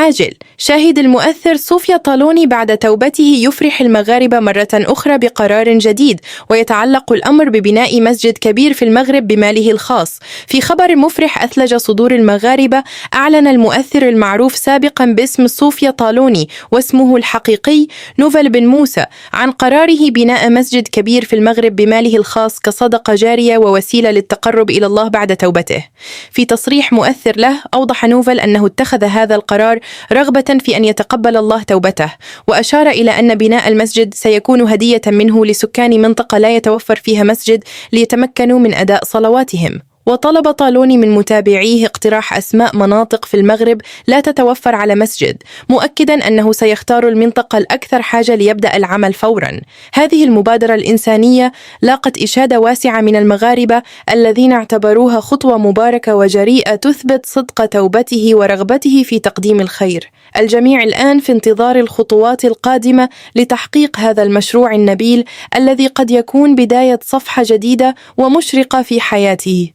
عاجل. شاهد المؤثر صوفيا طالوني بعد توبته يفرح المغاربة مرة أخرى بقرار جديد، ويتعلق الأمر ببناء مسجد كبير في المغرب بماله الخاص. في خبر مفرح أثلج صدور المغاربة، أعلن المؤثر المعروف سابقا باسم صوفيا طالوني واسمه الحقيقي نوفل بن موسى عن قراره بناء مسجد كبير في المغرب بماله الخاص كصدقة جارية ووسيلة للتقرب إلى الله بعد توبته. في تصريح مؤثر له، أوضح نوفل أنه اتخذ هذا القرار رغبة في أن يتقبل الله توبته، وأشار إلى أن بناء المسجد سيكون هدية منه لسكان منطقة لا يتوفر فيها مسجد ليتمكنوا من أداء صلواتهم. وطلب طالوني من متابعيه اقتراح أسماء مناطق في المغرب لا تتوفر على مسجد، مؤكدا أنه سيختار المنطقة الأكثر حاجة ليبدأ العمل فورا. هذه المبادرة الإنسانية لاقت إشادة واسعة من المغاربة الذين اعتبروها خطوة مباركة وجريئة تثبت صدق توبته ورغبته في تقديم الخير. الجميع الآن في انتظار الخطوات القادمة لتحقيق هذا المشروع النبيل الذي قد يكون بداية صفحة جديدة ومشرقة في حياته.